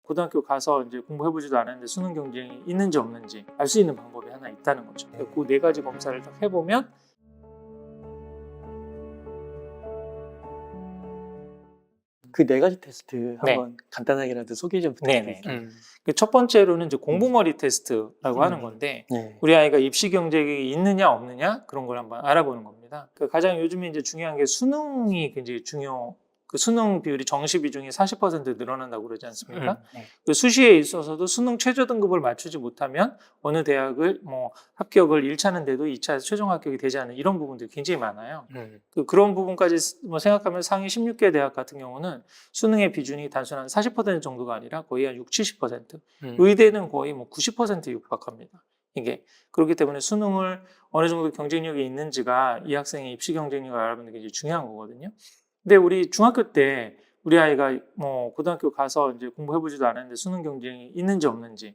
고등학교 가서 이제 공부해보지도 않았는데 수능 경쟁이 있는지 없는지 알 수 있는 방법이 하나 있다는 거죠. 그 네 가지 검사를 딱 해보면 그 네 가지 테스트 한번 간단하게라도 소개 좀 부탁드릴게요. 그 첫 번째로는 이제 공부머리 테스트라고 하는 건데 네. 우리 아이가 입시 경쟁이 있느냐 없느냐 그런 걸 한번 알아보는 겁니다. 그 가장 요즘에 이제 중요한 게 수능이 굉장히 그 수능 비율이 정시 비중이 40% 늘어난다고 그러지 않습니까? 그 수시에 있어서도 수능 최저 등급을 맞추지 못하면 어느 대학을 뭐 합격을 1차는데도 2차에서 최종 합격이 되지 않는 이런 부분들이 굉장히 많아요. 그런 부분까지 뭐 생각하면 상위 16개 대학 같은 경우는 수능의 비중이 단순한 40% 정도가 아니라 거의 한 60-70%, 의대는 거의 뭐 90% 육박합니다. 이게 그렇기 때문에 수능을 어느 정도 경쟁력이 있는지가 이 학생의 입시 경쟁력을 알아보는 게 굉장히 중요한 거거든요. 근데 우리 중학교 때 우리 아이가 뭐 고등학교 가서 이제 공부해보지도 않았는데 수능 경쟁이 있는지 없는지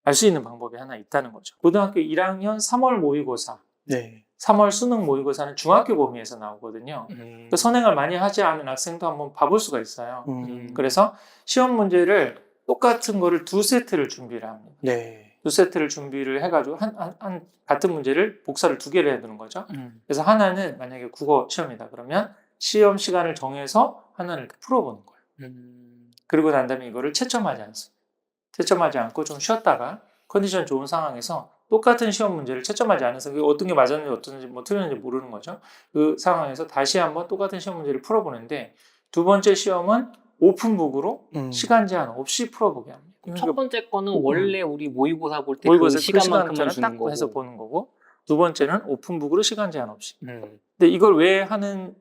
알 수 있는 방법이 하나 있다는 거죠. 고등학교 1학년 3월 모의고사, 네. 3월 수능 모의고사는 중학교 범위에서 나오거든요. 그 선행을 많이 하지 않은 학생도 한번 봐볼 수가 있어요. 그래서 시험 문제를 똑같은 거를 두 세트를 준비를 합니다. 네. 두 세트를 준비를 해가지고 같은 문제를 복사를 두 개를 해두는 거죠. 그래서 하나는 만약에 국어 시험이다 그러면 시험 시간을 정해서 하나를 이렇게 풀어보는 거예요. 그리고 난 다음에 이거를 채점하지 않습니다. 채점하지 않고 좀 쉬었다가 컨디션 좋은 상황에서 똑같은 시험 문제를 채점하지 않아서 어떤 게 맞았는지 어떤지 뭐 틀렸는지 모르는 거죠. 그 상황에서 다시 한번 똑같은 시험 문제를 풀어보는데 두 번째 시험은 오픈북으로 시간 제한 없이 풀어보게 합니다. 첫 번째 거는 원래 우리 모의고사 볼 때 모의고사 그 시간만큼만 딱 주는 거고 해서 보는 거고 두 번째는 오픈북으로 시간 제한 없이. 음. 근데 이걸 왜 하는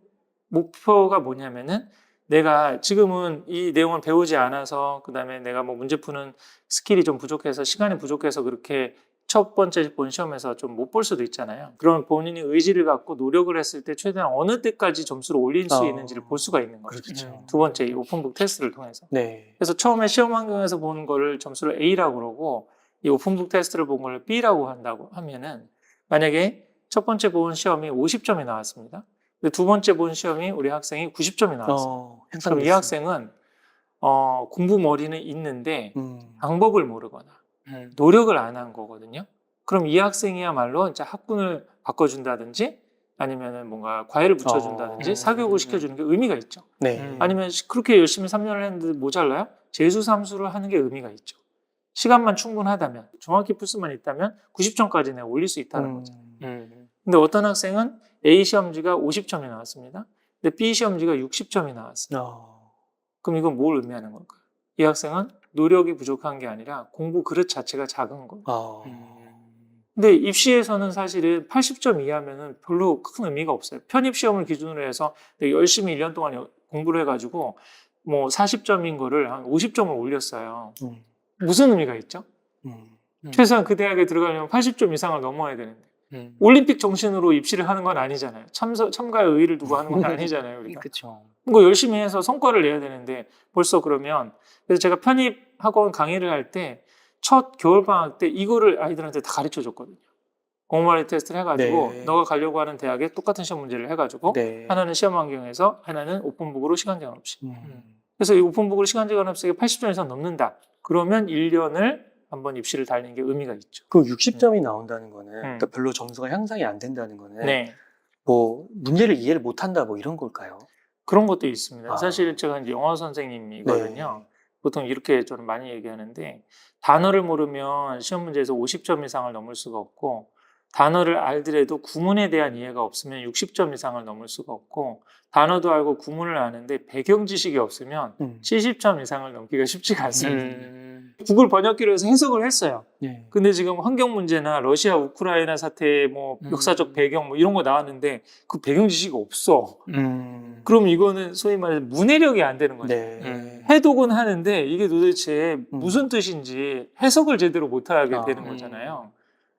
목표가 뭐냐면은 내가 지금은 이 내용을 배우지 않아서 그다음에 내가 뭐 문제 푸는 스킬이 좀 부족해서 시간이 부족해서 그렇게 첫 번째 본 시험에서 좀 못 볼 수도 있잖아요. 그런 본인이 의지를 갖고 노력을 했을 때 최대한 어느 때까지 점수를 올릴 수 있는지를 볼 수가 있는 거죠. 그렇죠. 두 번째 이 오픈북 테스트를 통해서. 네. 그래서 처음에 시험 환경에서 보는 거를 점수를 A라고 그러고 이 오픈북 테스트를 본 걸 B라고 한다고 하면은 만약에 첫 번째 본 시험이 50점이 나왔습니다. 근데 두 번째 본 시험이 우리 학생이 90점이 나왔어요. 그럼 이 학생은 공부 머리는 있는데 방법을 모르거나 노력을 안 한 거거든요. 그럼 이 학생이야말로 이제 학군을 바꿔준다든지 아니면은 뭔가 과외를 붙여준다든지 사교육을 시켜주는 게 의미가 있죠. 네. 아니면 그렇게 열심히 3년을 했는데 모자라요? 재수 삼수를 하는 게 의미가 있죠. 시간만 충분하다면, 정확히 풀 수만 있다면 90점까지 내가 올릴 수 있다는 거죠. 근데 어떤 학생은 A 시험지가 50점이 나왔습니다. 근데 B 시험지가 60점이 나왔어요. 그럼 이건 뭘 의미하는 걸까요? 이 학생은 노력이 부족한 게 아니라 공부 그릇 자체가 작은 거예요. 근데 입시에서는 사실은 80점 이하면은 별로 큰 의미가 없어요. 편입 시험을 기준으로 해서 내가 열심히 1년 동안 공부를 해가지고 뭐 40점인 거를 한 50점을 올렸어요. 무슨 의미가 있죠? 최소한 그 대학에 들어가려면 80점 이상을 넘어야 되는데 올림픽 정신으로 입시를 하는 건 아니잖아요. 참가의 의의를 두고 하는 건 아니잖아요. 우리가. 그렇죠. 뭐 열심히 해서 성과를 내야 되는데 벌써 그러면 그래서 제가 편입 학원 강의를 할 때 첫 겨울방학 때 이거를 아이들한테 다 가르쳐 줬거든요. 공부머리 테스트를 해가지고 너가 가려고 하는 대학에 똑같은 시험 문제를 해가지고 하나는 시험 환경에서 하나는 오픈북으로 시간 제한 없이. 그래서 이 오픈북으로 시간 제한 없이 80점 이상 넘는다. 그러면 1년을 한번 입시를 달리는 게 의미가 있죠. 그 60점이 나온다는 거는 그러니까 별로 점수가 향상이 안 된다는 거는 뭐 문제를 이해를 못 한다 뭐 이런 걸까요? 그런 것도 있습니다. 사실 제가 이제 영어 선생님이거든요. 보통 이렇게 저는 많이 얘기하는데 단어를 모르면 시험 문제에서 50점 이상을 넘을 수가 없고 단어를 알더라도 구문에 대한 이해가 없으면 60점 이상을 넘을 수가 없고 단어도 알고 구문을 아는데 배경 지식이 없으면 70점 이상을 넘기가 쉽지가 않습니다. 구글 번역기로 해서 해석을 했어요. 근데 지금 환경 문제나 러시아 우크라이나 사태의 뭐 역사적 배경 뭐 이런 거 나왔는데 그 배경 지식이 없어. 그럼 이거는 소위 말해서 문해력이 안 되는 거죠. 해독은 하는데 이게 도대체 무슨 뜻인지 해석을 제대로 못하게 되는 거잖아요.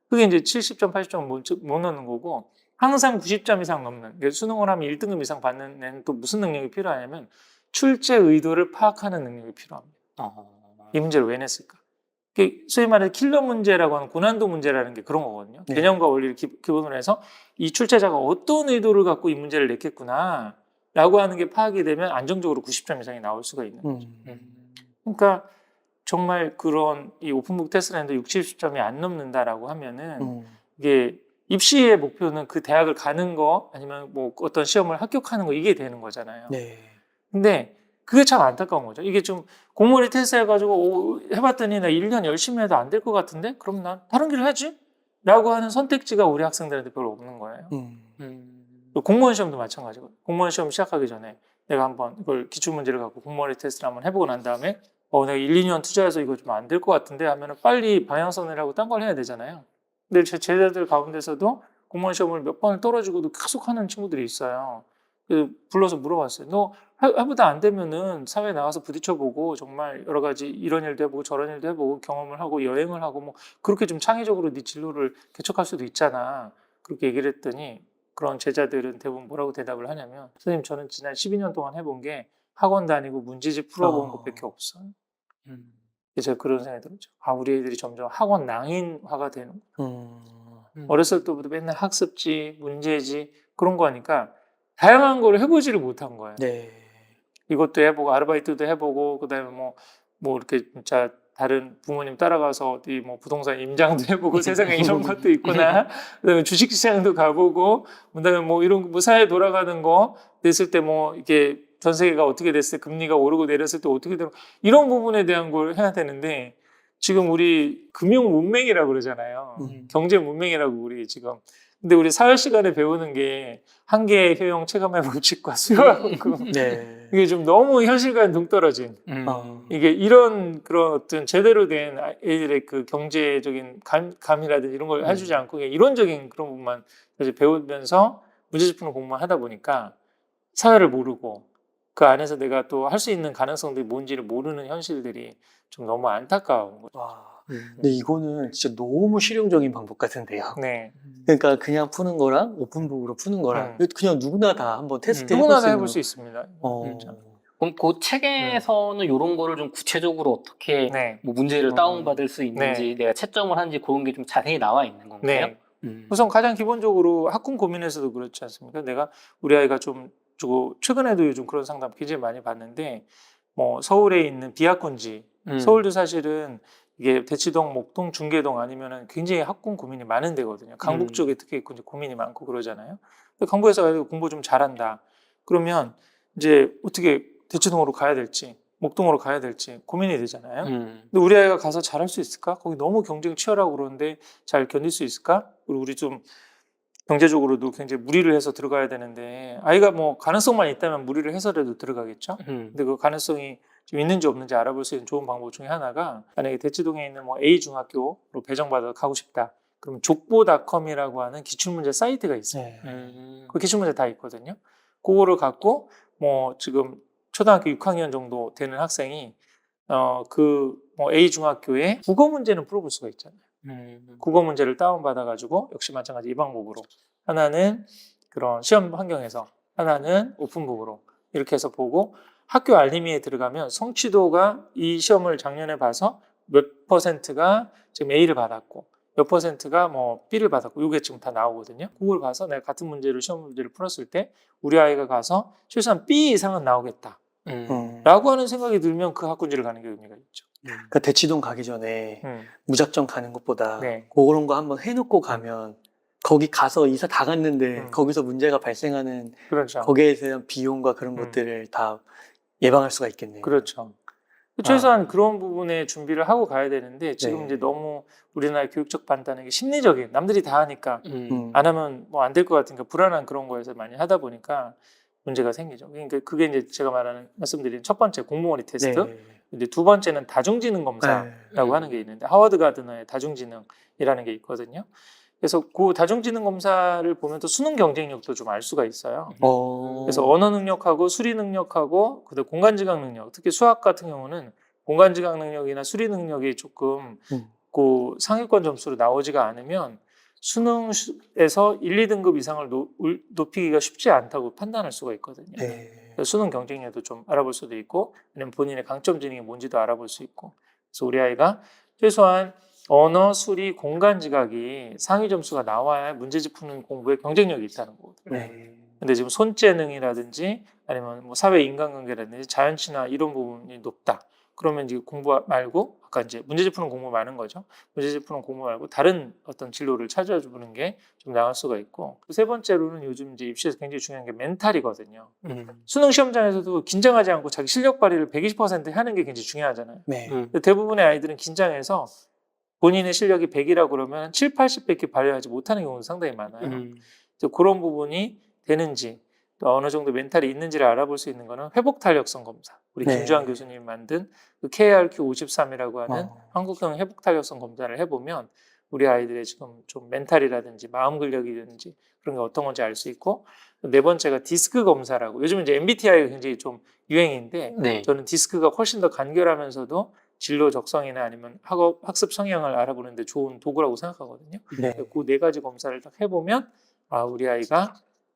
그게 이제 70점, 80점 못 넣는 거고 항상 90점 이상 넘는 수능을 하면 1등급 이상 받는 애는 또 무슨 능력이 필요하냐면 출제 의도를 파악하는 능력이 필요합니다. 이 문제를 왜 냈을까? 소위 말해서 킬러 문제라고 하는 고난도 문제라는 게 그런 거거든요. 개념과 원리를 기본으로 해서 이 출제자가 어떤 의도를 갖고 이 문제를 냈겠구나 라고 하는 게 파악이 되면 안정적으로 90점 이상이 나올 수가 있는 거죠. 그러니까 정말 그런 이 오픈북 테스트를 했는데 60점이 안 넘는다라고 하면은 이게 입시의 목표는 그 대학을 가는 거 아니면 뭐 어떤 시험을 합격하는 거 이게 되는 거잖아요. 네. 근데 그게 참 안타까운 거죠. 이게 좀 공무원이 테스트 해가지고 해봤더니 나 1년 열심히 해도 안 될 것 같은데 그럼 난 다른 길을 하지? 라고 하는 선택지가 우리 학생들한테 별로 없는 거예요. 공무원 시험도 마찬가지고 공무원 시험 시작하기 전에 내가 한번 이걸 기출문제를 갖고 공무원의 테스트를 한번 해보고 난 다음에 내가 1, 2년 투자해서 이거 좀 안 될 것 같은데 하면은 빨리 방향선을 하고 딴 걸 해야 되잖아요. 근데 제 제자들 가운데서도 공무원 시험을 몇 번을 떨어지고도 계속 하는 친구들이 있어요. 불러서 물어봤어요. 너 해보다 안 되면은 사회에 나가서 부딪혀보고 정말 여러 가지 이런 일도 해보고 저런 일도 해보고 경험을 하고 여행을 하고 뭐 그렇게 좀 창의적으로 네 진로를 개척할 수도 있잖아. 그렇게 얘기를 했더니 그런 제자들은 대부분 뭐라고 대답을 하냐면 선생님 저는 지난 12년 동안 해본 게 학원 다니고 문제집 풀어본 것밖에 없어요. 제가 그런 생각이 들었죠. 우리 애들이 점점 학원 낭인화가 되는 어렸을 때부터 맨날 학습지, 문제지 그런 거 하니까 다양한 걸 해보지를 못한 거예요. 네. 이것도 해보고 아르바이트도 해보고 그다음에 뭐 이렇게 진짜 다른 부모님 따라가서 어디 뭐 부동산 임장도 해보고 세상에 이런 것도 있구나. 그다음에 주식시장도 가보고 그다음에 뭐 이런 뭐 사회 돌아가는 거 됐을 때 뭐 이게 전 세계가 어떻게 됐을 때 금리가 오르고 내렸을 때 어떻게 되는 이런 부분에 대한 걸 해야 되는데 지금 우리 금융 문맹이라고 그러잖아요. 경제 문맹이라고 우리 지금. 근데 우리 사회 시간에 배우는 게 한계의 효용 체감의 법칙과 수요하고 네. 이게 좀 너무 현실과는 동떨어진 이게 이런 그런 어떤 제대로 된 애들의 그 경제적인 감이라든지 이런 걸 해주지 않고 그냥 이론적인 그런 부분만 사실 배우면서 문제집 푸는 공부만 하다 보니까 사회를 모르고 그 안에서 내가 또 할 수 있는 가능성들이 뭔지를 모르는 현실들이 좀 너무 안타까운 거죠. 와. 근데 이거는 진짜 너무 실용적인 방법 같은데요. 네. 그러니까 그냥 푸는 거랑 오픈북으로 푸는 거랑 그냥 누구나 다 한번 테스트 누구나 해볼 다 해볼 수 있습니다. 그럼 그 책에서는 이런 거를 좀 구체적으로 어떻게 네. 뭐 문제를 다운받을 수 있는지 내가 채점을 하는지 그런 게 좀 자세히 나와 있는 건가요? 네. 우선 가장 기본적으로 학군 고민에서도 그렇지 않습니까? 내가 우리 아이가 좀 최근에도 요즘 그런 상담 굉장히 많이 받는데 뭐 서울에 있는 비학군지 서울도 사실은 이게 대치동, 목동, 중계동 아니면은 굉장히 학군 고민이 많은 데거든요. 강북 쪽에 특히 이제 고민이 많고 그러잖아요. 근데 강북에서 아이가 공부 좀 잘한다. 그러면 이제 어떻게 대치동으로 가야 될지, 목동으로 가야 될지 고민이 되잖아요. 근데 우리 아이가 가서 잘할 수 있을까? 거기 너무 경쟁 치열하고 그러는데 잘 견딜 수 있을까? 그리고 우리 좀 경제적으로도 굉장히 무리를 해서 들어가야 되는데 아이가 뭐 가능성만 있다면 무리를 해서라도 들어가겠죠. 근데 그 가능성이 좀 있는지 없는지 알아볼 수 있는 좋은 방법 중에 하나가 만약에 대치동에 있는 뭐 A 중학교로 배정받아 가고 싶다. 그럼 족보닷컴이라고 하는 기출문제 사이트가 있어요. 그 기출문제 다 있거든요. 그거를 갖고 뭐 지금 초등학교 6학년 정도 되는 학생이 뭐 A 중학교에 국어 문제는 풀어볼 수가 있잖아요. 국어 문제를 다운받아가지고 역시 마찬가지 이 방법으로 하나는 그런 시험 환경에서 하나는 오픈북으로 이렇게 해서 보고 학교 알림이에 들어가면 성취도가 이 시험을 작년에 봐서 몇 %가 지금 A를 받았고 몇 %가 뭐 B를 받았고 이게 지금 다 나오거든요. 그걸 봐서 내가 같은 문제를 시험 문제를 풀었을 때 우리 아이가 가서 최소한 B 이상은 나오겠다 라고 하는 생각이 들면 그 학군지를 가는 게 의미가 있죠. 그러니까 대치동 가기 전에 무작정 가는 것보다 그런 거 한번 해놓고 가면 거기 가서 이사 다 갔는데 거기서 문제가 발생하는 그렇죠. 거기에 대한 비용과 그런 것들을 다 예방할 수가 있겠네요. 그렇죠. 최소한 그런 부분에 준비를 하고 가야 되는데 지금 이제 너무 우리나라 교육적 판단이 심리적인 남들이 다 하니까 안 하면 뭐 안 될 것 같으니까 불안한 그런 거에서 많이 하다 보니까 문제가 생기죠. 그러니까 그게 이제 제가 말씀드린 첫 번째 공무원의 테스트. 근데 두 번째는 다중지능 검사라고 하는 게 있는데 하워드 가드너의 다중지능이라는 게 있거든요. 그래서 그 다중지능 검사를 보면 또 수능 경쟁력도 좀 알 수가 있어요. 그래서 언어 능력하고 수리 능력하고 그다음 공간 지각 능력, 특히 수학 같은 경우는 공간 지각 능력이나 수리 능력이 조금 그 상위권 점수로 나오지가 않으면 수능에서 1, 2등급 이상을 높이기가 쉽지 않다고 판단할 수가 있거든요. 수능 경쟁력도 좀 알아볼 수도 있고 아니면 본인의 강점 지능이 뭔지도 알아볼 수 있고 그래서 우리 아이가 최소한 언어, 수리, 공간 지각이 상위 점수가 나와야 문제집 푸는 공부에 경쟁력이 있다는 거거든요. 근데 지금 손재능이라든지 아니면 뭐 사회 인간관계라든지 자연친화 이런 부분이 높다. 그러면 이제 공부 말고 아까 이제 문제집 푸는 공부 많은 거죠. 문제집 푸는 공부 말고 다른 어떤 진로를 찾아주는 게 좀 나을 수가 있고 세 번째로는 요즘 이제 입시에서 굉장히 중요한 게 멘탈이거든요. 수능 시험장에서도 긴장하지 않고 자기 실력 발휘를 120% 하는 게 굉장히 중요하잖아요. 네. 근데 대부분의 아이들은 긴장해서 본인의 실력이 100이라고 그러면 7, 80밖에 발휘하지 못하는 경우도 상당히 많아요. 그런 부분이 되는지 또 어느 정도 멘탈이 있는지를 알아볼 수 있는 거는 회복 탄력성 검사. 우리 네. 김주환 교수님이 만든 그 KRQ53이라고 하는 한국형 회복 탄력성 검사를 해보면 우리 아이들의 지금 좀 멘탈이라든지 마음 근력이라든지 그런 게 어떤 건지 알 수 있고 네 번째가 디스크 검사라고 요즘 이제 MBTI가 굉장히 좀 유행인데 네. 저는 디스크가 훨씬 더 간결하면서도 진로 적성이나 아니면 학습 성향을 알아보는데 좋은 도구라고 생각하거든요. 네. 그 네 가지 검사를 딱 해보면 아 우리 아이가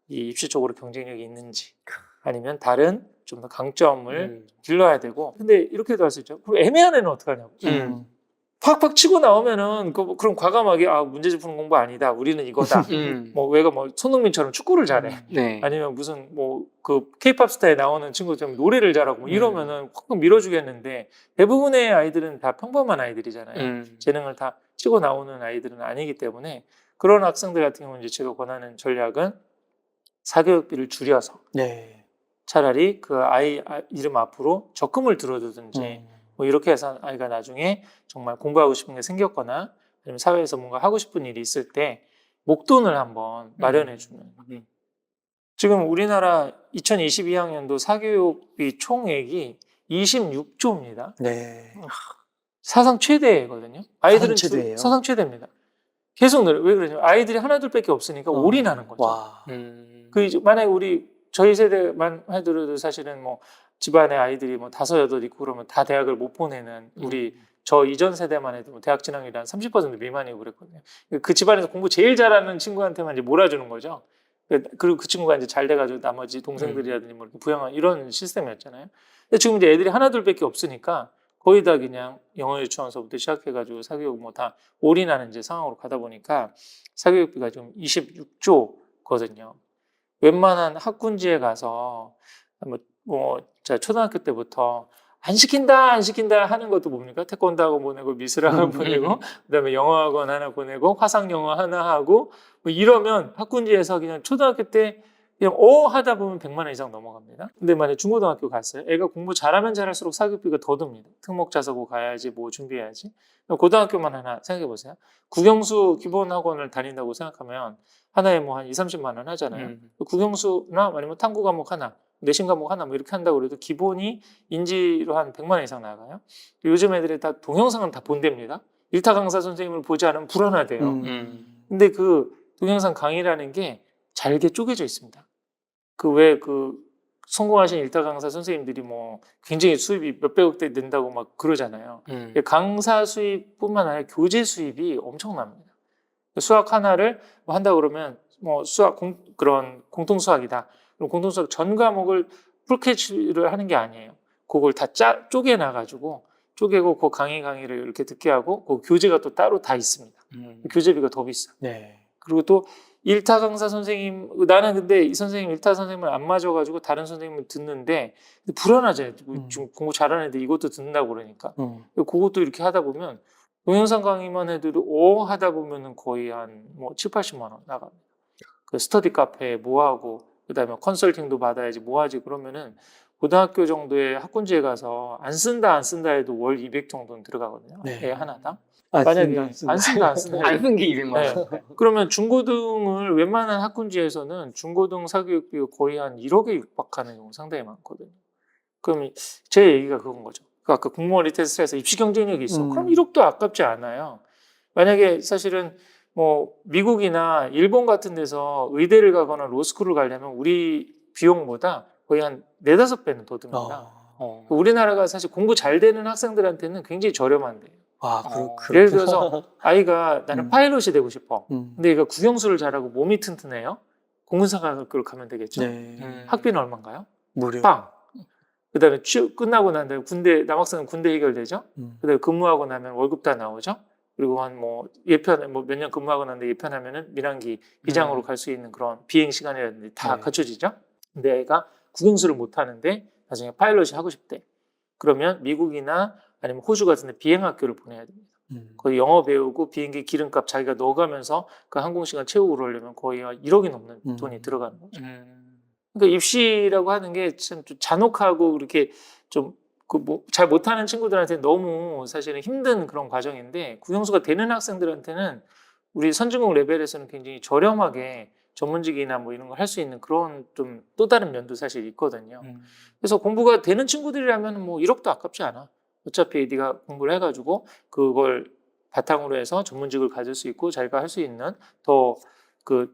이 입시적으로 경쟁력이 있는지 아니면 다른 좀 더 강점을 길러야 되고 근데 이렇게도 할 수 있죠. 그럼 애매한 애는 어떻게 하냐고. 팍팍 치고 나오면은 그럼 과감하게 아 문제집 푸는 공부 아니다. 우리는 이거다. 뭐 왜가 뭐 손흥민처럼 축구를 잘해. 네. 아니면 무슨 뭐 그 K-팝 스타에 나오는 친구처럼 노래를 잘하고 뭐 이러면은 확 밀어주겠는데 대부분의 아이들은 다 평범한 아이들이잖아요. 재능을 다 치고 나오는 아이들은 아니기 때문에 그런 학생들 같은 경우는 이제 제가 권하는 전략은 사교육비를 줄여서 네. 차라리 그 아이 이름 앞으로 적금을 들어두든지 뭐 이렇게 해서 아이가 나중에 정말 공부하고 싶은 게 생겼거나 아니면 사회에서 뭔가 하고 싶은 일이 있을 때 목돈을 한번 마련해주는. 지금 우리나라 2022학년도 사교육비 총액이 26조입니다. 네. 사상 최대거든요. 아이들은 사상 최대예요? 사상 최대입니다. 계속 늘어요. 왜 그러냐면 아이들이 하나둘밖에 없으니까 올인하는 거죠. 와. 만약에 저희 세대만 해도 사실은 뭐 집안에 아이들이 뭐 5, 8 있고 그러면 다 대학을 못 보내는 저 이전 세대만 해도 대학 진학률이 한 30% 미만이고 그랬거든요. 그 집안에서 공부 제일 잘하는 친구한테만 이제 몰아주는 거죠. 그리고 그 친구가 이제 잘 돼가지고 나머지 동생들이라든지 뭐 이렇게 부양하는 이런 시스템이었잖아요. 근데 지금 이제 애들이 하나둘밖에 없으니까 거의 다 그냥 영어 유치원서부터 시작해가지고 사교육 뭐 다 올인하는 이제 상황으로 가다 보니까 사교육비가 지금 26조거든요. 웬만한 학군지에 가서 자 초등학교 때부터 안 시킨다 하는 것도 뭡니까? 태권도 학원 보내고 미술학원 보내고 그다음에 영어학원 하나 보내고 화상영어 하나 하고 뭐 이러면 학군지에서 그냥 초등학교 때 그냥 하다 보면 100만 원 이상 넘어갑니다. 근데 만약에 중고등학교 갔어요. 애가 공부 잘하면 잘할수록 사교육비가 더 듭니다. 특목 자사고 가야지 뭐 준비해야지. 고등학교만 하나 생각해 보세요. 국영수 기본 학원을 다닌다고 생각하면 하나에 뭐 한 2, 30만 원 하잖아요. 국영수나 아니면 탐구 과목 하나 내신 과목 하나 뭐 이렇게 한다고 그래도 기본이 인지로 한 100만 원 이상 나가요. 요즘 애들이 다 동영상을 다 본답니다. 일타 강사 선생님을 보지 않으면 불안하대요. 근데 그 동영상 강의라는 게 잘게 쪼개져 있습니다. 성공하신 일타 강사 선생님들이 뭐 굉장히 수입이 몇백억대 된다고 막 그러잖아요. 강사 수입뿐만 아니라 교재 수입이 엄청납니다. 수학 하나를 뭐 한다 그러면 뭐 그런 공통 수학이다. 그럼 공통 수학 전 과목을 풀캐치를 하는 게 아니에요. 그걸 다 쪼개놔가지고 쪼개고 그 강의를 이렇게 듣게 하고 그 교재가 또 따로 다 있습니다. 교재비가 더 비싸. 네. 그리고 또 일타 강사 선생님 나는 근데 이 선생님 일타 선생님을 안 맞아가지고 다른 선생님을 듣는데 불안하잖아요. 지금 공부 잘하는 애들 이것도 듣는다고 그러니까 그것도 이렇게 하다 보면 동영상 강의만 해도 하다 보면은 거의 한 뭐 7, 80만 원 나갑니다. 그 스터디 카페 뭐 하고 그다음에 컨설팅도 받아야지 뭐 하지 그러면은 고등학교 정도의 학군지에 가서 안 쓴다 해도 월 200 정도는 들어가거든요. 네. 애 하나당. 만약에 안 쓴다 안 쓴 게 200만 원. 네. 그러면 중고등을 웬만한 학군지에서는 중고등 사교육비가 거의 한 1억에 육박하는 경우 상당히 많거든요. 그럼 제 얘기가 그건 거죠. 아까 공무원 리테스트에서 입시 경쟁력이 있어. 그럼 1억도 아깝지 않아요. 만약에 사실은 뭐 미국이나 일본 같은 데서 의대를 가거나 로스쿨을 가려면 우리 비용보다 거의 한 4, 5배는 더 듭니다. 우리나라가 사실 공부 잘 되는 학생들한테는 굉장히 저렴한데요. 예를 들어서 아이가 나는 파일럿이 되고 싶어. 근데 얘가 국영수를 잘하고 몸이 튼튼해요. 공군사관학교를 가면 되겠죠. 학비는 얼마인가요? 무료. 빵. 그다음에 끝나고 난 다음에 남학생은 군대 해결되죠. 그다음에 근무하고 나면 월급 다 나오죠. 그리고 한 뭐 예편 뭐 몇 년 근무하고 난데 예편하면은 민항기 비장으로 갈 수 있는 그런 비행 시간이라든지 다 갖춰지죠. 근데 애가 국영수를 못 하는데 나중에 파일럿이 하고 싶대. 그러면 미국이나 아니면 호주 같은 데 비행학교를 보내야 됩니다. 거기 영어 배우고 비행기 기름값 자기가 넣어가면서 그 항공시간 채우고 그러려면 거의 1억이 넘는 돈이 들어가는 거죠. 그러니까 입시라고 하는 게 참 잔혹하고 그렇게 좀 잘 못하는 친구들한테 너무 사실은 힘든 그런 과정인데 국영수가 되는 학생들한테는 우리 선진국 레벨에서는 굉장히 저렴하게 전문직이나 뭐 이런 걸 할 수 있는 그런 좀 또 다른 면도 사실 있거든요. 그래서 공부가 되는 친구들이라면 뭐 1억도 아깝지 않아. 어차피 네가 공부를 해가지고 그걸 바탕으로 해서 전문직을 가질 수 있고 자기가 할 수 있는 더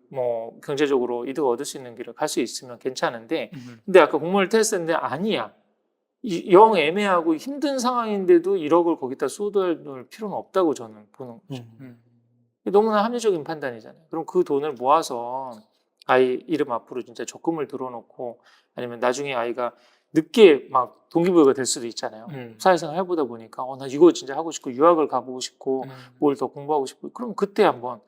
뭐 경제적으로 이득을 얻을 수 있는 길을 갈 수 있으면 괜찮은데 근데 아까 공무원 테스트인데 아니야. 영 애매하고 힘든 상황인데도 1억을 거기다 쏟아놓을 필요는 없다고 저는 보는 거죠. 너무나 합리적인 판단이잖아요. 그럼 그 돈을 모아서 아이 이름 앞으로 진짜 적금을 들어놓고 아니면 나중에 아이가 늦게 막 동기부여가 될 수도 있잖아요. 사회생활 해보다 보니까 나 이거 진짜 하고 싶고 유학을 가보고 싶고 뭘 더 공부하고 싶고 그럼 그때 한번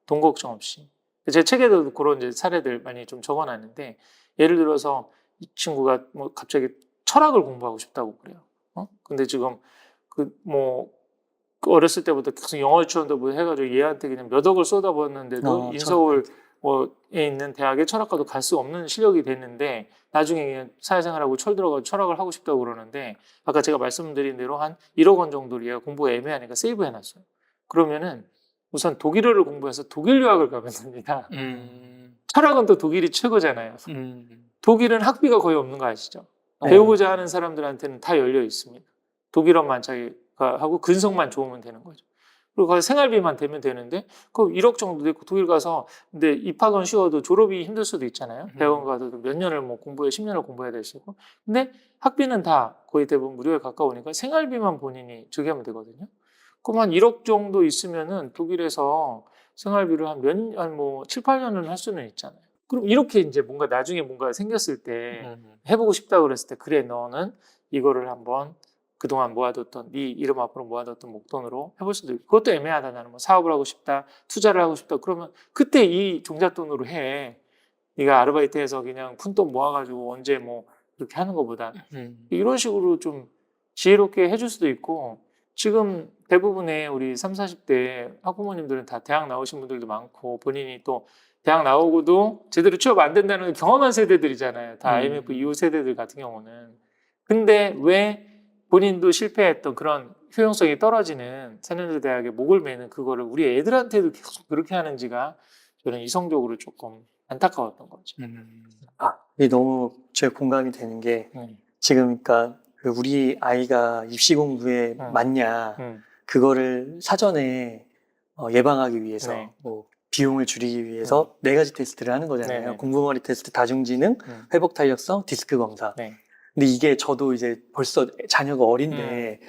돈 걱정 없이 제 책에도 그런 이제 사례들 많이 좀 적어놨는데 예를 들어서 이 친구가 뭐 갑자기 철학을 공부하고 싶다고 그래요. 근데 지금 어렸을 때부터 계속 영어 유치원도 뭐 해가지고 얘한테 그냥 몇 억을 쏟아부었는데도 인서울에 있는 대학에 철학과도 갈 수 없는 실력이 됐는데 나중에 그냥 사회생활하고 들어가서 철학을 하고 싶다고 그러는데 아까 제가 말씀드린 대로 한 1억 원 정도를 얘가 공부가 애매하니까 세이브 해놨어요. 그러면은 우선 독일어를 공부해서 독일 유학을 가면 됩니다. 철학은 또 독일이 최고잖아요. 독일은 학비가 거의 없는 거 아시죠? 배우고자 하는 사람들한테는 다 열려 있습니다. 독일어만 자기가 하고 근성만 좋으면 되는 거죠. 그리고 거기 생활비만 되면 되는데 그 1억 정도 되고 독일 가서 근데 입학은 쉬워도 졸업이 힘들 수도 있잖아요. 대학원 가도 몇 년을 뭐 10년을 공부해야 될 수 있고 근데 학비는 다 거의 대부분 무료에 가까우니까 생활비만 본인이 저기하면 되거든요. 그럼 한 1억 정도 있으면은 독일에서 생활비를 한 7, 8년은 할 수는 있잖아요. 그럼 이렇게 이제 뭔가 나중에 뭔가 생겼을 때 해보고 싶다 그랬을 때 그래 너는 이거를 한번 그동안 모아뒀던 네 이름 앞으로 모아뒀던 목돈으로 해볼 수도 있고 그것도 애매하다. 나는 뭐 사업을 하고 싶다 투자를 하고 싶다 그러면 그때 이 종잣돈으로 해. 네가 아르바이트해서 그냥 푼돈 모아가지고 언제 뭐 그렇게 하는 것보다 이런 식으로 좀 지혜롭게 해줄 수도 있고 지금 대부분의 우리 30, 40대 학부모님들은 다 대학 나오신 분들도 많고 본인이 또 대학 나오고도 제대로 취업 안 된다는 걸 경험한 세대들이잖아요. 다 IMF 이후 세대들 같은 경우는. 근데 왜 본인도 실패했던 그런 효용성이 떨어지는 4년제 대학에 목을 매는 그거를 우리 애들한테도 계속 그렇게 하는지가 저는 이성적으로 조금 안타까웠던 거죠. 이게 너무 제 공감이 되는 게 지금 그러니까 우리 아이가 입시 공부에 맞냐 그거를 사전에 예방하기 위해서 뭐 비용을 줄이기 위해서 4가지 테스트를 하는 거잖아요. 공부머리 테스트, 다중지능, 회복 탄력성, 디스크 검사. 근데 이게 저도 이제 벌써 자녀가 어린데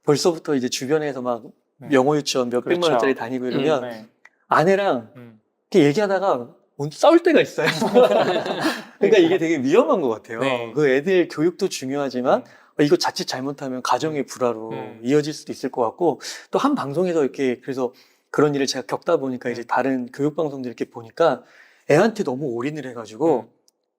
벌써부터 이제 주변에서 막 영어 유치원 몇백만 원짜리 다니고 이러면 아내랑 이렇게 얘기하다가 싸울 때가 있어요. 그러니까 이게 되게 위험한 것 같아요. 그 애들 교육도 중요하지만 이거 자칫 잘못하면 가정의 불화로 이어질 수도 있을 것 같고 또 한 방송에서 이렇게 그래서 그런 일을 제가 겪다 보니까 이제 다른 교육방송들 이렇게 보니까 애한테 너무 올인을 해가지고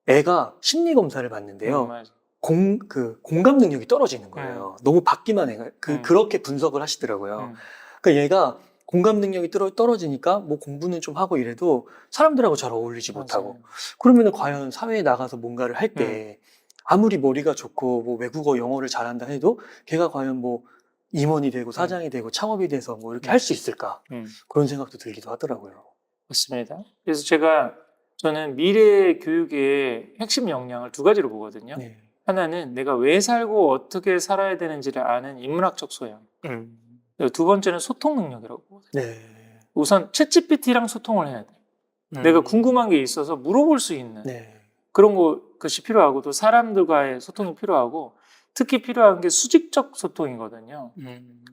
애가 심리검사를 받는데요. 공감 능력이 떨어지는 거예요. 너무 받기만 해. 그렇게 분석을 하시더라고요. 그러니까 얘가 공감 능력이 떨어지니까 뭐 공부는 좀 하고 이래도 사람들하고 잘 어울리지 못하고 그러면은 과연 사회에 나가서 뭔가를 할 때 아무리 머리가 좋고 뭐 외국어 영어를 잘한다 해도 걔가 과연 뭐 임원이 되고 사장이 되고 창업이 돼서 뭐 이렇게 할 수 있을까 그런 생각도 들기도 하더라고요. 맞습니다. 그래서 저는 미래 교육의 핵심 역량을 2가지로 보거든요. 하나는 내가 왜 살고 어떻게 살아야 되는지를 아는 인문학적 소양. 2번째는 소통 능력이라고 보거든요. 우선 챗GPT랑 소통을 해야 돼. 내가 궁금한 게 있어서 물어볼 수 있는 그런 것이 필요하고 또 사람들과의 소통이 필요하고 특히 필요한 게 수직적 소통이거든요.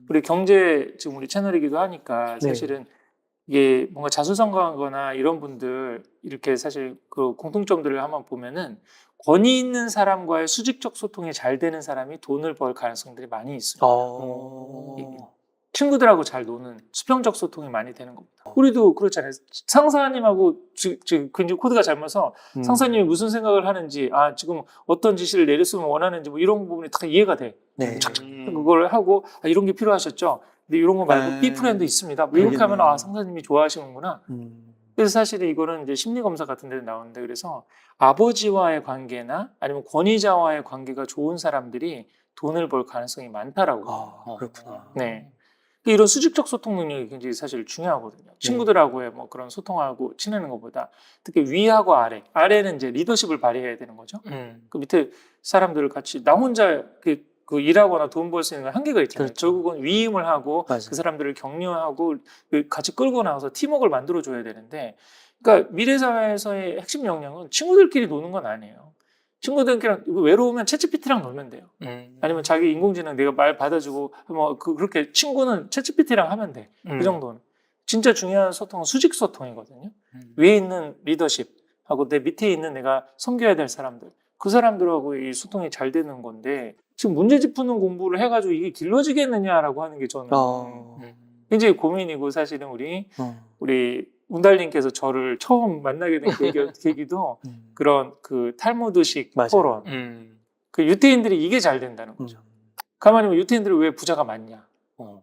우리 경제 지금 우리 채널이기도 하니까 사실은 이게 뭔가 자수성가하거나 이런 분들 이렇게 사실 그 공통점들을 한번 보면은 권위 있는 사람과의 수직적 소통이 잘 되는 사람이 돈을 벌 가능성들이 많이 있어요. 친구들하고 잘 노는 수평적 소통이 많이 되는 겁니다. 우리도 그렇잖아요. 상사님하고 지금 굉장히 코드가 잘 맞아서 상사님이 무슨 생각을 하는지, 지금 어떤 지시를 내렸으면 원하는지 뭐 이런 부분이 다 이해가 돼. 네. 그걸 하고 이런 게 필요하셨죠. 근데 이런 거 말고 B 플랜도 있습니다. 뭐 이렇게 하면 상사님이 좋아하시는구나. 그래서 사실 이거는 이제 심리 검사 같은 데 나오는데, 그래서 아버지와의 관계나 아니면 권위자와의 관계가 좋은 사람들이 돈을 벌 가능성이 많다라고. 그렇구나. 네. 이런 수직적 소통 능력이 굉장히 사실 중요하거든요. 친구들하고의 뭐 그런 소통하고 지내는 것보다 특히 위하고 아래는 이제 리더십을 발휘해야 되는 거죠. 그 밑에 사람들을 같이 나 혼자 그 일하거나 돈 벌 수 있는 한계가 있잖아요. 그렇죠. 결국은 위임을 하고 맞아요. 그 사람들을 격려하고 같이 끌고 나가서 팀워크를 만들어 줘야 되는데, 그러니까 미래 사회에서의 핵심 역량은 친구들끼리 노는 건 아니에요. 친구들끼리 외로우면 챗GPT랑 놀면 돼요. 아니면 자기 인공지능 내가 말 받아주고 뭐 그렇게 친구는 챗GPT랑 하면 돼. 그 정도는. 진짜 중요한 소통은 수직 소통이거든요. 위에 있는 리더십하고 내 밑에 있는 내가 섬겨야 될 사람들, 그 사람들하고 이 소통이 잘 되는 건데, 지금 문제집 푸는 공부를 해가지고 이게 길러지겠느냐라고 하는 게 저는 굉장히 고민이고, 사실은 우리 운달님께서 저를 처음 만나게 된 계기도 그런 그 탈무드식 맞아요. 토론. 그 유태인들이 이게 잘 된다는 거죠. 가만히 보면 유태인들이 왜 부자가 많냐?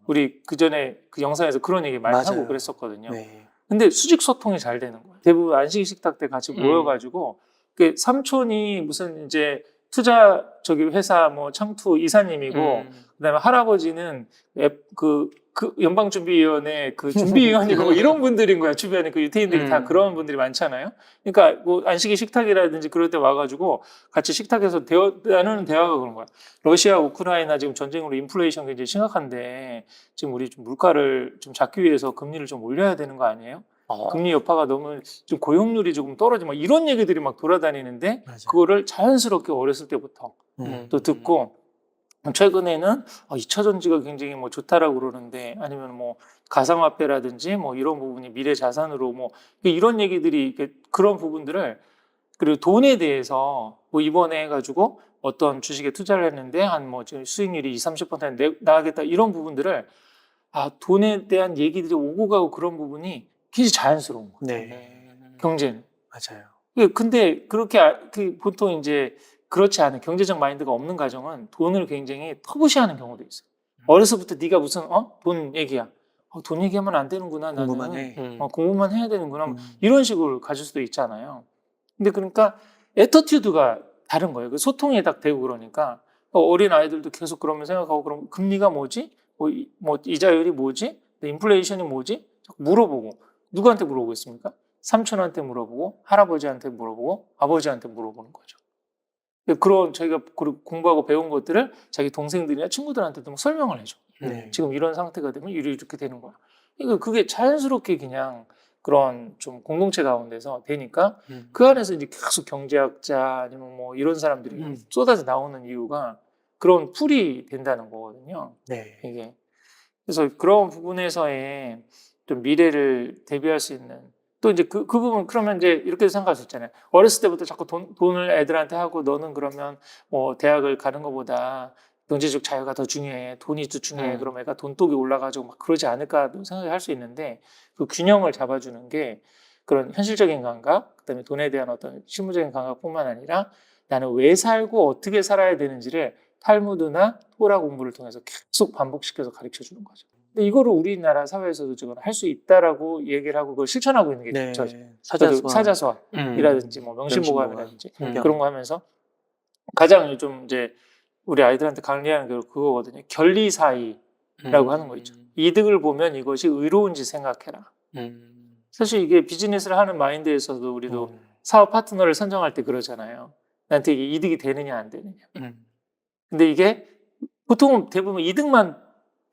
우리 그 전에 그 영상에서 그런 얘기 많이 하고 그랬었거든요. 네. 근데 수직 소통이 잘 되는 거예요. 대부분 안식 식탁 때 같이 모여가지고 그 삼촌이 무슨 이제 투자 회사 뭐 창투 이사님이고, 그다음에 할아버지는 그 연방준비위원회 그 준비위원이고 뭐 이런 분들인 거야. 주변에 그 유태인들이 다 그런 분들이 많잖아요. 그러니까 뭐 안식이 식탁이라든지 그럴 때 와가지고 같이 식탁에서 나누는 대화가 그런 거야. 러시아 우크라이나 지금 전쟁으로 인플레이션 굉장히 심각한데 지금 우리 좀 물가를 좀 잡기 위해서 금리를 좀 올려야 되는 거 아니에요? 금리 여파가 너무 좀 고용률이 조금 떨어지고 막 이런 얘기들이 막 돌아다니는데, 그거를 자연스럽게 어렸을 때부터 또 듣고, 최근에는 2차 전지가 굉장히 뭐 좋다라고 그러는데, 아니면 뭐 가상화폐라든지 뭐 이런 부분이 미래 자산으로 뭐 이런 얘기들이 그런 부분들을, 그리고 돈에 대해서 뭐 이번에 해가지고 어떤 주식에 투자를 했는데 한 뭐 지금 수익률이 20-30% 나가겠다, 이런 부분들을 돈에 대한 얘기들이 오고 가고 그런 부분이 굉장히 자연스러운 거예요. 네. 경제는. 맞아요. 근데 그렇게 보통 이제 그렇지 않은 경제적 마인드가 없는 가정은 돈을 굉장히 터부시하는 경우도 있어요. 어려서부터 네가 무슨 돈 얘기야. 돈 얘기하면 안 되는구나. 나는 공부만 해. 공부만 해야 되는구나. 이런 식으로 가질 수도 있잖아요. 근데 그러니까 애터튜드가 다른 거예요. 그 소통이 딱 되고 그러니까 어린 아이들도 계속 그러면 생각하고, 그럼 금리가 뭐지? 뭐 이자율이 뭐지? 인플레이션이 뭐지? 자꾸 물어보고. 누구한테 물어보겠습니까? 삼촌한테 물어보고, 할아버지한테 물어보고, 아버지한테 물어보는 거죠. 그런 저희가 공부하고 배운 것들을 자기 동생들이나 친구들한테도 막 설명을 해줘. 지금 이런 상태가 되면 이렇게 되는 거야. 그러니까 그게 자연스럽게 그냥 그런 좀 공동체 가운데서 되니까 그 안에서 이제 계속 경제학자 아니면 뭐 이런 사람들이 쏟아져 나오는 이유가 그런 풀이 된다는 거거든요. 네. 이게. 그래서 그런 부분에서의 좀 미래를 대비할 수 있는, 또 이제 그 부분, 그러면 이제 이렇게 생각할 수 있잖아요. 어렸을 때부터 자꾸 돈을 애들한테 하고, 너는 그러면 뭐 대학을 가는 것보다 경제적 자유가 더 중요해, 돈이 더 중요해, 그럼 애가 돈독이 올라가지고 막 그러지 않을까 생각할 수 있는데, 그 균형을 잡아주는 게 그런 현실적인 감각, 그다음에 돈에 대한 어떤 실무적인 감각뿐만 아니라 나는 왜 살고 어떻게 살아야 되는지를 탈무드나 토라 공부를 통해서 계속 반복시켜서 가르쳐 주는 거죠. 근데 이거를 우리나라 사회에서도 지금 할 수 있다라고 얘기를 하고 그걸 실천하고 있는 게 저죠. 사자수학이라든지 뭐 명심보감이라든지 그런 거 하면서 가장 요즘 이제 우리 아이들한테 강의하는 게 그거거든요. 결리사의라고 하는 거 있죠. 이득을 보면 이것이 의로운지 생각해라. 사실 이게 비즈니스를 하는 마인드에서도 우리도 사업 파트너를 선정할 때 그러잖아요. 나한테 이게 이득이 되느냐 안 되느냐. 근데 이게 보통은 대부분 이득만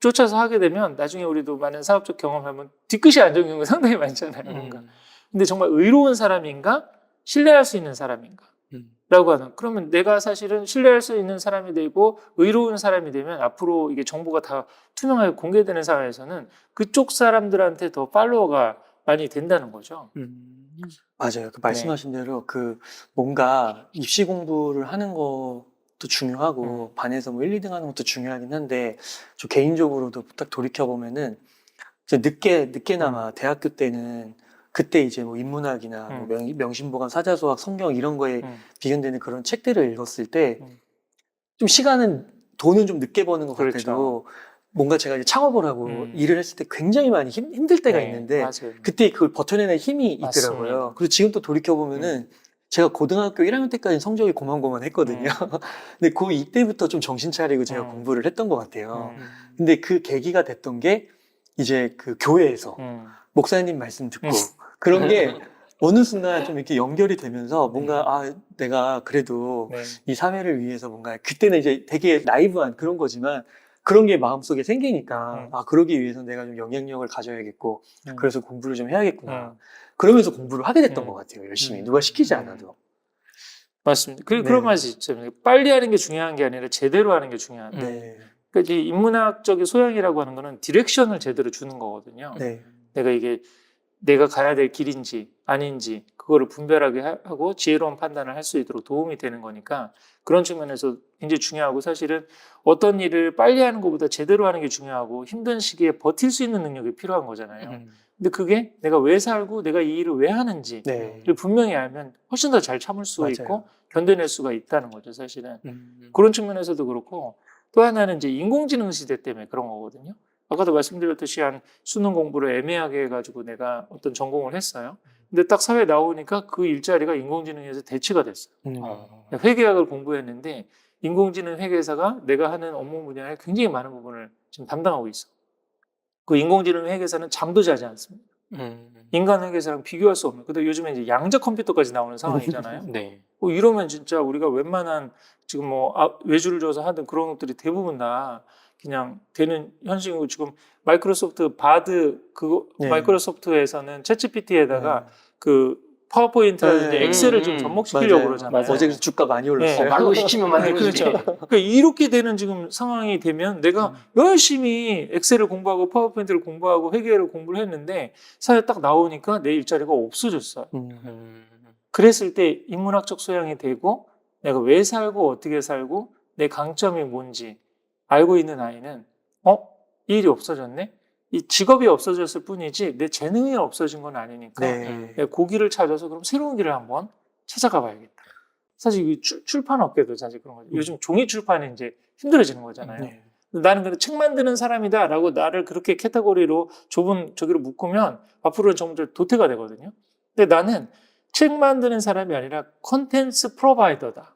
쫓아서 하게 되면 나중에 우리도 많은 사업적 경험하면 뒤끝이 안 좋은 경우가 상당히 많잖아요. 뭔가. 근데 정말 의로운 사람인가, 신뢰할 수 있는 사람인가 라고 하는, 그러면 내가 사실은 신뢰할 수 있는 사람이 되고 의로운 사람이 되면 앞으로 이게 정보가 다 투명하게 공개되는 사회에서는 그쪽 사람들한테 더 팔로워가 많이 된다는 거죠. 맞아요. 그 말씀하신 대로 그 뭔가 입시 공부를 하는 거 것도 중요하고 반에서 뭐 1, 2등 하는 것도 중요하긴 한데 저 개인적으로도 딱 돌이켜 보면은 이제 늦게나마 대학교 때는 그때 이제 뭐 인문학이나 뭐 명심보감, 사자수학, 성경 이런 거에 비견되는 그런 책들을 읽었을 때 좀 돈은 좀 늦게 버는 것 그렇죠. 같아도 뭔가 제가 이제 창업을 하고 일을 했을 때 굉장히 많이 힘들 때가 네, 있는데 맞아요. 그때 그걸 버텨내는 힘이 맞습니다. 있더라고요. 그리고 지금 또 돌이켜 보면은 제가 고등학교 1학년 때까지 성적이 고만고만했거든요. 근데 이때부터 좀 정신 차리고 제가 공부를 했던 것 같아요. 근데 그 계기가 됐던 게 이제 그 교회에서 목사님 말씀 듣고 그런 게 어느 순간 좀 이렇게 연결이 되면서 뭔가 내가 그래도 네. 이 사회를 위해서 뭔가 그때는 이제 되게 나이브한 그런 거지만 그런 게 마음속에 생기니까 그러기 위해서 내가 좀 영향력을 가져야겠고 그래서 공부를 좀 해야겠구나. 그러면서 공부를 하게 됐던 것 같아요. 열심히 누가 시키지 않아도. 맞습니다. 그리고 네. 그런 말이 있잖아요. 빨리 하는 게 중요한 게 아니라 제대로 하는 게 중요하다. 네. 그러니까 이 인문학적인 소양이라고 하는 거는 디렉션을 제대로 주는 거거든요. 네. 내가 가야 될 길인지 아닌지 그거를 분별하게 하고 지혜로운 판단을 할 수 있도록 도움이 되는 거니까 그런 측면에서 굉장히 중요하고 사실은 어떤 일을 빨리 하는 것보다 제대로 하는 게 중요하고 힘든 시기에 버틸 수 있는 능력이 필요한 거잖아요. 근데 그게 내가 왜 살고 내가 이 일을 왜 하는지를 네. 분명히 알면 훨씬 더 잘 참을 수 맞아요. 있고 견뎌낼 수가 있다는 거죠, 사실은. 그런 측면에서도 그렇고 또 하나는 이제 인공지능 시대 때문에 그런 거거든요. 아까도 말씀드렸듯이 한 수능 공부를 애매하게 해가지고 내가 어떤 전공을 했어요. 근데 딱 사회에 나오니까 그 일자리가 인공지능에서 대체가 됐어요. 회계학을 공부했는데 인공지능 회계사가 내가 하는 업무 분야에 굉장히 많은 부분을 지금 담당하고 있어. 그 인공지능 회계사는 잠도 자지 않습니다. 인간 회계사랑 비교할 수 없는. 근데 요즘에 이제 양자 컴퓨터까지 나오는 상황이잖아요. 네. 이러면 진짜 우리가 웬만한 지금 뭐 외주를 줘서 하던 그런 것들이 대부분 다 그냥 되는 현실이고 지금 마이크로소프트 바드 마이크로소프트에서는 챗GPT에다가 그 파워포인트라든지 네. 엑셀을 좀 접목시키려고 그러잖아요. 어제 그래서 주가 많이 올랐어요. 말로 시키면 만들어지지. 그렇죠. 그러니까 이렇게 되는 지금 상황이 되면 내가 열심히 엑셀을 공부하고 파워포인트를 공부하고 회계를 공부를 했는데 사회 딱 나오니까 내 일자리가 없어졌어요. 그랬을 때 인문학적 소양이 되고 내가 왜 살고 어떻게 살고 내 강점이 뭔지 알고 있는 아이는 이 일이 없어졌네? 이 직업이 없어졌을 뿐이지 내 재능이 없어진 건 아니니까 내가 그 길을 찾아서 그럼 새로운 길을 한번 찾아가 봐야겠다. 사실 이 출판 업계도 사실 그런 거죠. 요즘 종이 출판이 이제 힘들어지는 거잖아요. 나는 근데 책 만드는 사람이다라고 나를 그렇게 카테고리로 좁은 저기로 묶으면 앞으로는 정말 도태가 되거든요. 근데 나는 책 만드는 사람이 아니라 컨텐츠 프로바이더다.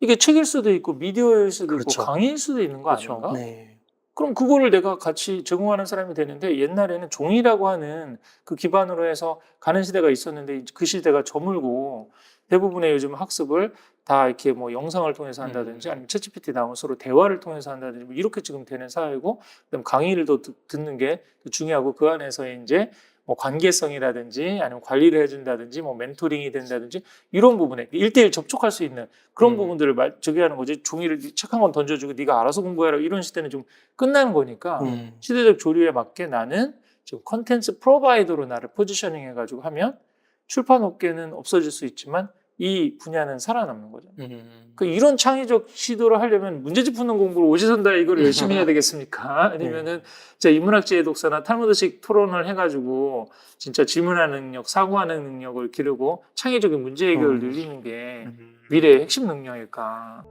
이게 책일 수도 있고 미디어일 수도 그렇죠. 있고 강의일 수도 있는 거 그렇죠. 아닌가? 네. 그럼 그거를 내가 같이 제공하는 사람이 되는데 옛날에는 종이라고 하는 그 기반으로 해서 가는 시대가 있었는데 그 시대가 저물고 대부분의 요즘 학습을 다 이렇게 뭐 영상을 통해서 한다든지 아니면 챗GPT 나오면 서로 대화를 통해서 한다든지 뭐 이렇게 지금 되는 사회고 그다음 강의를 더 듣는 게 중요하고 그 안에서 이제 뭐 관계성이라든지 아니면 관리를 해준다든지 뭐 멘토링이 된다든지 이런 부분에 1대1 접촉할 수 있는 그런 부분들을 저기 하는 거지. 종이를 책 한 권 던져주고 네가 알아서 공부해라 이런 시대는 좀 끝나는 거니까 시대적 조류에 맞게 나는 지금 컨텐츠 프로바이더로 나를 포지셔닝 해가지고 하면 출판 업계는 없어질 수 있지만 이 분야는 살아남는 거죠. 그 이런 창의적 시도를 하려면 문제집 푸는 공부를 오지선다 이걸 열심히 해야 되겠습니까? 아니면은 진짜 인문학지혜 독서나 탈무드식 토론을 해가지고 진짜 질문하는 능력, 사고하는 능력을 기르고 창의적인 문제 해결을 늘리는 게 미래의 핵심 능력일까?